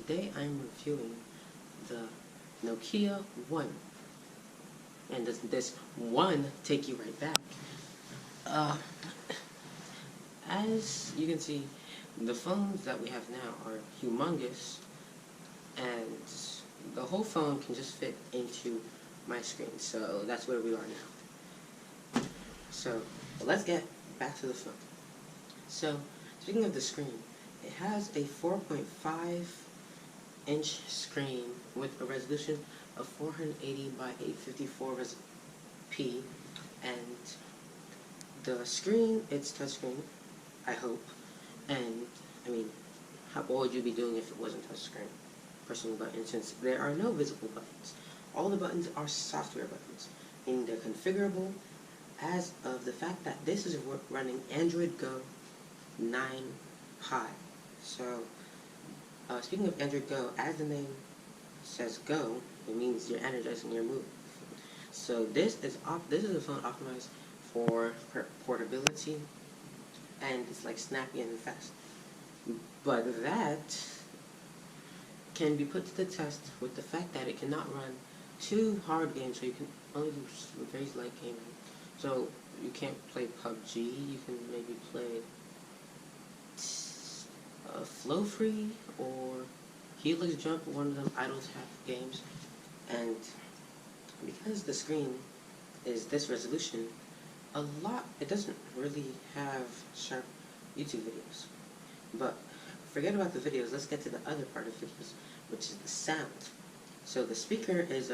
today I'm reviewing the Nokia 1. And does this 1 take you right back? As you can see, the phones that we have now are humongous, and the whole phone can just fit into my screen, so that's where we are now. So, let's get back to the phone. So, speaking of the screen, it has a 4.5-inch screen with a resolution of 480 by 854 p, and the screen, it's touchscreen, I hope. And I mean, what would you be doing if it wasn't touchscreen? Pressing buttons, since there are no visible buttons. All the buttons are software buttons, meaning they're configurable as of the fact that this is running Android Go 9 Pi. So, speaking of Android Go, as the name says Go, it means you're energizing your move. So this is a phone optimized for portability, and it's like snappy and fast. But that can be put to the test with the fact that it cannot run too hard games, so you can only do very light gaming. So you can't play PUBG, you can maybe play Flow Free or Helix Jump, one of them idle tap games. And because the screen is this resolution, it doesn't really have sharp YouTube videos. But forget about the videos, let's get to the other part of videos, which is the sound. So the speaker is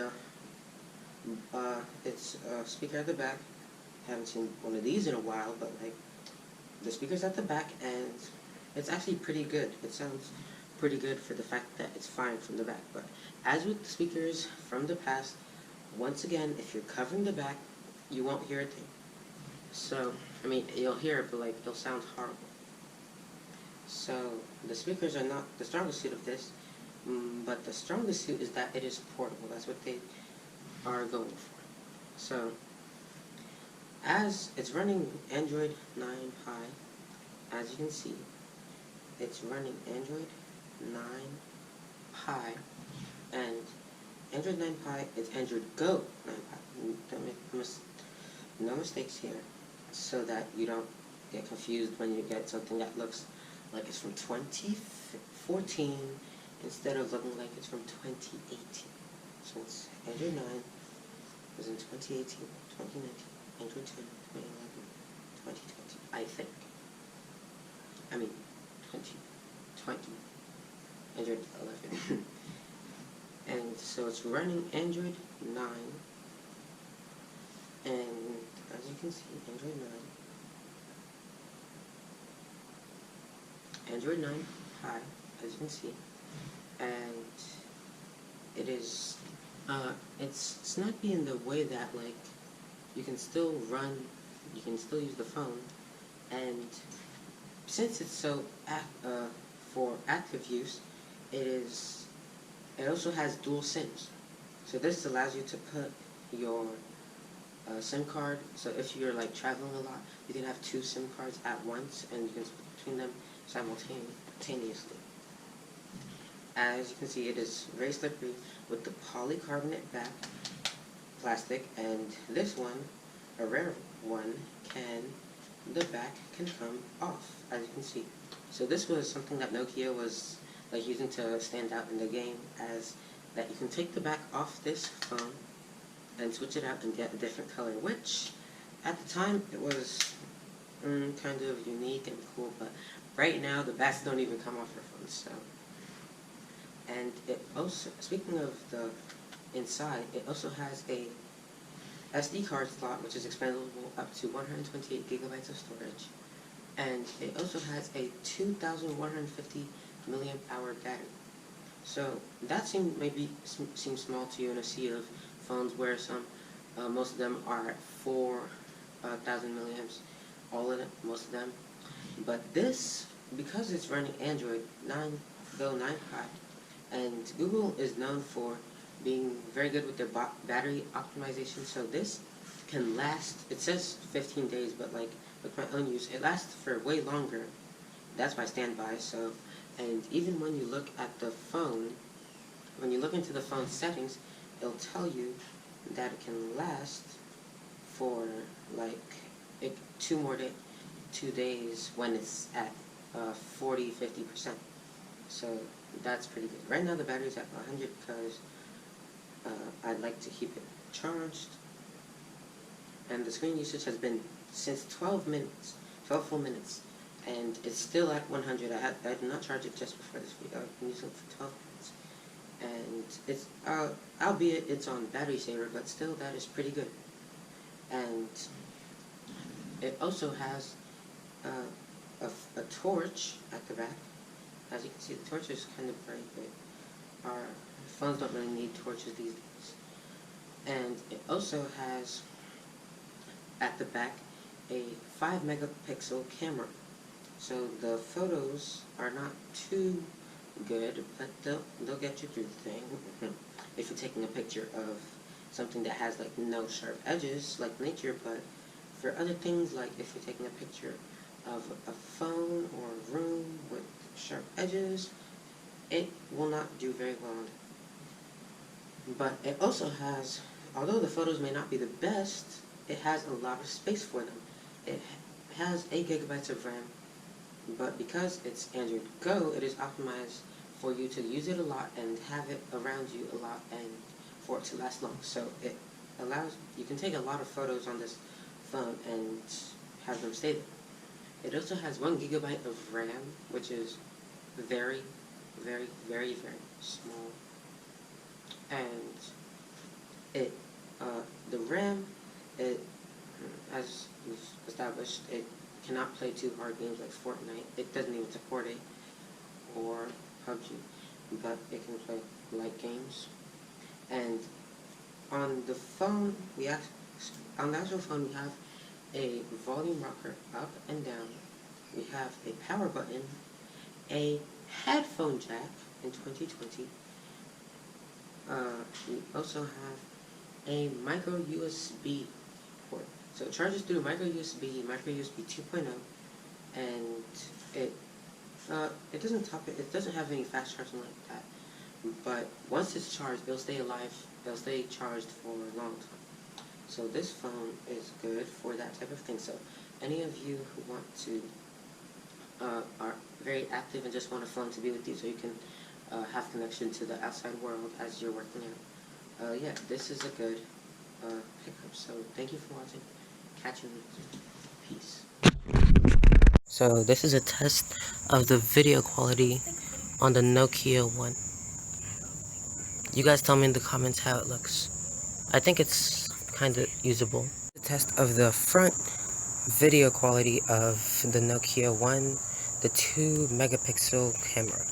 it's a speaker at the back. Haven't seen one of these in a while, but like, the speaker's at the back, and it's actually pretty good. It sounds pretty good for the fact that it's fine from the back. But as with the speakers from the past, once again, if you're covering the back, you won't hear a thing. So, I mean, you'll hear it, but like, it'll sound horrible. So, the speakers are not the strongest suit of this, but the strongest suit is that it is portable. That's what they are going for. So, as it's running Android 9 Pi, as you can see, it's running Android 9 Pi, and Android 9 Pi is Android Go 9 Pi. Don't make no mistakes here, so that you don't get confused when you get something that looks like it's from 2014 instead of looking like it's from 2018. So it's Android 9 was in 2018, 2019, Android 10, 2011, 2020, I think. I mean, 2020, Android 11. And so it's running Android 9, and as you can see, Android 9 Pi, as you can see, and it is, it's snappy in the way that, like, you can still use the phone, and since it's so for active use, it also has dual SIMs. So this allows you to put your SIM card. So if you're like traveling a lot, you can have 2 SIM cards at once, and you can switch between them simultaneously. As you can see, it is very slippery with the polycarbonate back plastic, and this one, a rare one, the back can come off, as you can see. So this was something that Nokia was like using to stand out in the game, as that you can take the back off this phone and switch it out and get a different color, which at the time it was kind of unique and cool, but right now the backs don't even come off your phone. So, and it also, speaking of the inside, it also has a SD card slot, which is expandable up to 128 gigabytes of storage, and it also has a 2,150 milliamp hour battery. So that seems small to you in a sea of phones where most of them are at 4,000 milliamps, most of them. But this, because it's running Android 9 Go 9 Pi, and Google is known for being very good with their battery optimization, so this can last, it says 15 days, but like with my own use, it lasts for way longer. That's my standby, so And even when you look at the phone, when you look into the phone settings, it'll tell you that it can last for like 2 days when it's at 40-50%. So that's pretty good. Right now the battery's at 100 because I'd like to keep it charged. And the screen usage has been since 12 full minutes. And it's still at 100. I did not charge it just before this video. I've been using it for 12 minutes. And it's, albeit it's on battery saver, but still that is pretty good. And it also has a torch at the back. As you can see, the torch is kind of bright, but our phones don't really need torches these days. And it also has, at the back, a 5-megapixel camera. So the photos are not too good, but they'll get you through the thing. If you're taking a picture of something that has like no sharp edges, like nature, but for other things, like if you're taking a picture of a phone or a room with sharp edges, it will not do very well on it. But it also has, although the photos may not be the best, it has a lot of space for them. It has 8 gigabytes of RAM, but because it's Android Go, it is optimized for you to use it a lot and have it around you a lot and for it to last long. So it allows, you can take a lot of photos on this phone and have them stay there. It also has 1 gigabyte of RAM, which is very, very, very, very small. And it, the RAM, as established, it cannot play too hard games like Fortnite. It doesn't even support it, or PUBG, but it can play light games. And on the phone, on the actual phone, we have a volume rocker up and down. We have a power button, a headphone jack in 2020. We also have a micro USB port. So it charges through micro USB 2.0, and it doesn't have any fast charging like that. But once it's charged, it'll stay alive. It'll stay charged for a long time. So this phone is good for that type of thing. So any of you who want to are very active and just want a phone to be with you, so you can have connection to the outside world as you're working out. Yeah, this is a good pickup. So thank you for watching. Catch you later. Peace. So this is a test of the video quality on the Nokia one. You guys tell me in the comments how it looks. I think it's kind of usable. The test of the front video quality of the Nokia one, the 2-megapixel camera.